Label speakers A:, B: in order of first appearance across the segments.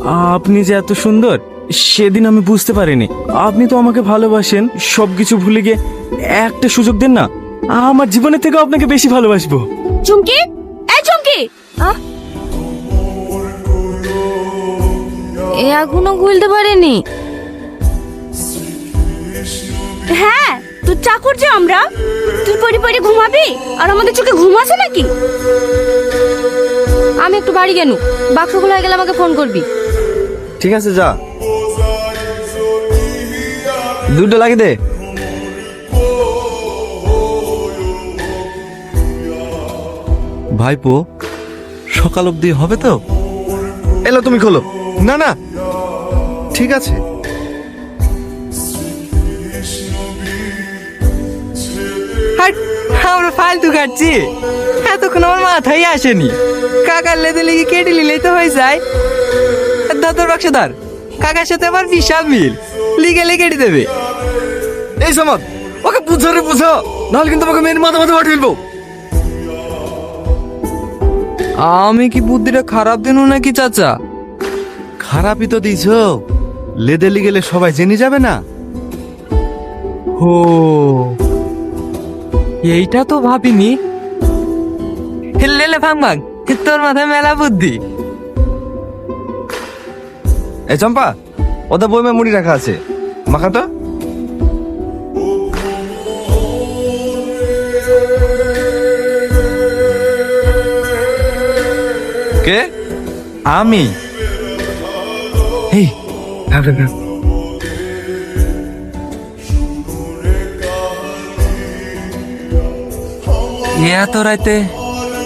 A: আপনি যে এত সুন্দর সেদিন আমি বুঝতে পারিনি। আপনি তো আমাকে ভালোবাসেন, সবকিছু ভুলে গিয়ে একটা সুযোগ দেন না, আমার জীবনের থেকে আপনাকে বেশি ভালোবাসবো।
B: চুমকি, এই চুমকি, এখনো খুলতে পারেনি? হ্যাঁ, তুই চাকর যে আমরা, তুই পরি পরি ঘুমাবি আর আমাদের চোখে ঘুম আসে নাকি? আমি একটু বাড়ি গেল, বাক্সগুলো হয়ে গেলে আমাকে ফোন করবি।
A: ঠিক আছে, যা। দুটো লাগে দে।
C: ভাইপো, সকাল অবধি হবে তো?
A: এলো, তুমি খোলো।
C: না না, ঠিক আছে।
D: আমরা ফালতু খাচ্ছি, এতক্ষণ আমার মাথায় আসেনি। কাকার লেদে লেগে কেটে নিলেই তো হয়ে যায়। দাদর বাক্সদার, কাকার সাথে আমার বিশাল মিল, লিগেলে কেটে দেবে।
A: এই সমাদ, ওকে বুঝো রে, বুঝো, নাহলে কিন্তু আমাকে মেয়ের মাথা মাথা ফাটিয়ে ফেলবো।
D: আমি কি বুদ্ধিটা খারাপ দিনু নাকি চাচা?
C: খারাপই তো দিছ, লেদেলি গেলে সবাই জেনে যাবে না?
D: ও, এইটা তো ভাবিনি। লেলে ভাঙ ভাঙ, তোর মাথায় মেলা বুদ্ধি।
A: এই চম্পা, ওটা বইমে মুড়ি রাখা আছে, মাখা তো। কে? আমি। এই, ভাব ভাব ভাব।
D: এত রাইতে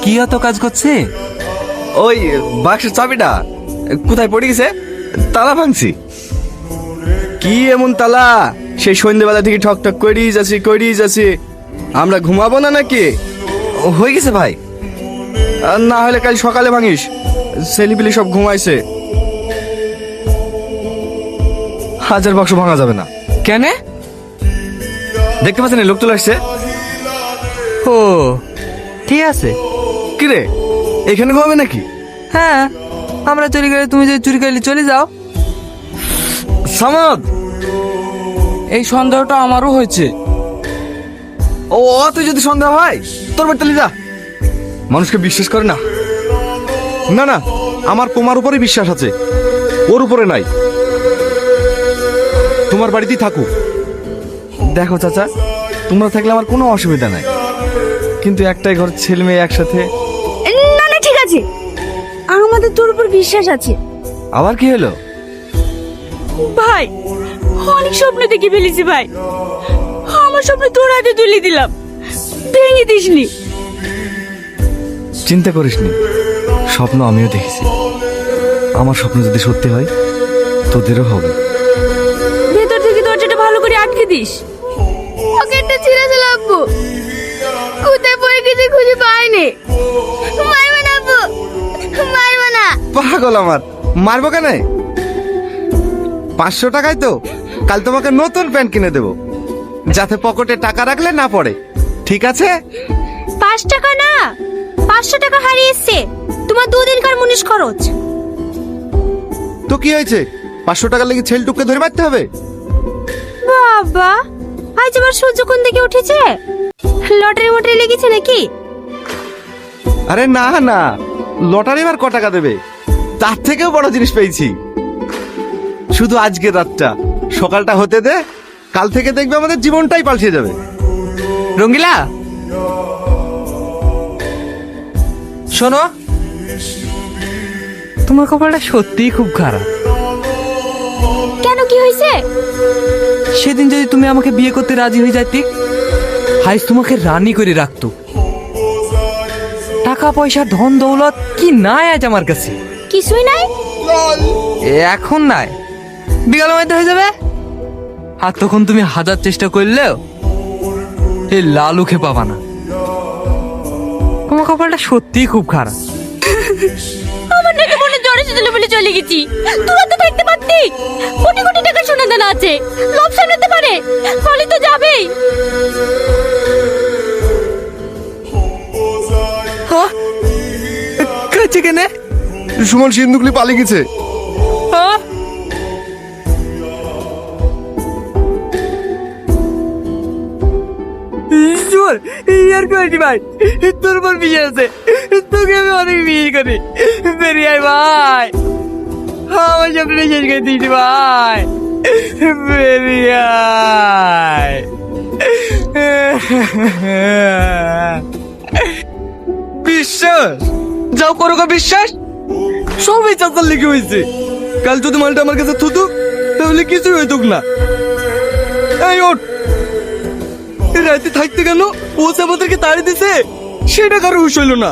D: কি এত কাজ করছে?
A: ওই বাক্সের চাবিটা কোথায় পড়ে গেছে, তালা ভাঙছি। কি এমন তালা, সেই সন্ধ্যেবেলা থেকে ঠক ঠক করেই যাচ্ছি। আমরা ঘুমাবো না নাকি? হয়ে গেছে ভাই, আর না হলে কাল সকালে ভাঙিস, ছেলেপিলি সব ঘুমাইছে। হাজার বাক্স ভাঙা যাবে না।
D: কেন?
A: দেখতে পাচ্ছেন লোক চলে আসছে।
D: ও, ঠিক আছে।
A: কি রে, এখানে ঘুমাবে নাকি?
D: হ্যাঁ, আমরা চুরি গেলে তুমি যদি চুরি করলে চলে যাও।
A: সামাদ,
D: এই সন্দেহটা আমারও হয়েছে।
A: ও অত যদি সন্দেহ হয় তোর বাড়ি যা, মানুষকে বিশ্বাস করে না।
C: না না, আমার তোমার উপরে বিশ্বাস আছে, ওর উপরে নাই। তোমার বাড়িতেই থাকুক।
A: দেখো চাচা, তোমরা থাকলে আমার কোনো অসুবিধা নাই, কিন্তু একটাই ঘর, ছেলে মেয়ে একসাথে।
B: না না, ঠিক আছে, আমাদের তোর উপর বিশ্বাস আছে।
A: আবার কি হলো?
B: ভাই, অনেক স্বপ্ন দেখে ফেলেছি ভাই, আমার স্বপ্ন তোর হাতে তুলে দিলাম, ভেঙে দিসনি।
A: চিন্তা করিসনি, স্বপ্ন আমিও দেখেছি। আমার স্বপ্ন যদি সত্যি হয়, তোদেরও হবে।
B: ভেতর থেকে দরজাটা ভালো করে আটকে দিস। পকেটটা ছিঁড়ে দিল আব্বু, কোথায় পড়ে গেছে খুঁজে পাইনি। মারবে না আব্বু, মারবে না।
C: পাগল আমার, মারবো কেন? 500 টাকায় তো কাল তোমাকে নতুন প্যান্ট কিনে দেবো, যাতে পকেটে টাকা রাখলে না পড়ে, ঠিক আছে?
B: 5 টাকা না, 500 টাকা হারিয়েছে তোমার দুদিনকার মুনিশ খরচ।
C: তো কি হয়েছে, 500 টাকা লেগে ছেলেটুককে ধরে মারতে হবে?
B: বাবা, আজ আবার সূর্য কোন দিকে উঠেছে? লটারি মটারি লেগেছে নাকি?
C: আরে না না, লটারি এবার ক টাকা দেবে, তার থেকেও বড় জিনিস পেয়েছি। শুধু আজকের রাতটা, সকালটা হতে দে, কাল থেকে দেখবে আমাদের জীবনটাই পাল্টে যাবে।
D: রঙ্গিলা, শোনো, তোমার কপালটা সত্যিই খুব খারাপ।
B: কেন, কি হয়েছে?
D: সেদিন যদি তুমি আমাকে বিয়ে করতে রাজি হয়ে যাইতে, আজ তোমাকে রানী করে রাখতো। টাকা পয়সা ধন দৌলত কি নাই আজ আমার কাছে?
B: কিছুই নাই।
D: এখন নাই, বিকালের মধ্যে হয়ে যাবে। আর তখন তুমি হাজার চেষ্টা করলেও এই লালুকে পাবা না। তোমার কপালটা সত্যিই খুব খারাপ।
B: আমার নাকি মনে জ্বর এসেছিল বলে চলে গেছি, তোরা তো থাকতে পারতি। কোটি কোটি টাকা সোনা দানা আছে, লোভ সামলাতে পারে, ফলে তো যাবেই।
D: কাছে কেনে
C: সুমন সিন্ধুকলি পালিয়ে গেছে।
A: উপর ইয়ার করেছি ভাই, তোর উপর বিশ্বাস আছে, তোকে আমি অনেক বিয়ে করি। বেরিয়ে আয় ভাই, আমার স্বপ্নটা শেষ করে দিয়েছি ভাই, বেরিয়ে আয়। বিশ্বাস যাও করো গো বিশ্বাস, সবই চাচার লেগে হয়েছে। কাল যদি মালটা আমার কাছে থুতুক তাহলে কিছুই হইতুক না। এই ওঠ, রাতে থাকতে কেন ও আমাদেরকে তাড়ি দিছে সেটা কারো হুশ হইল না।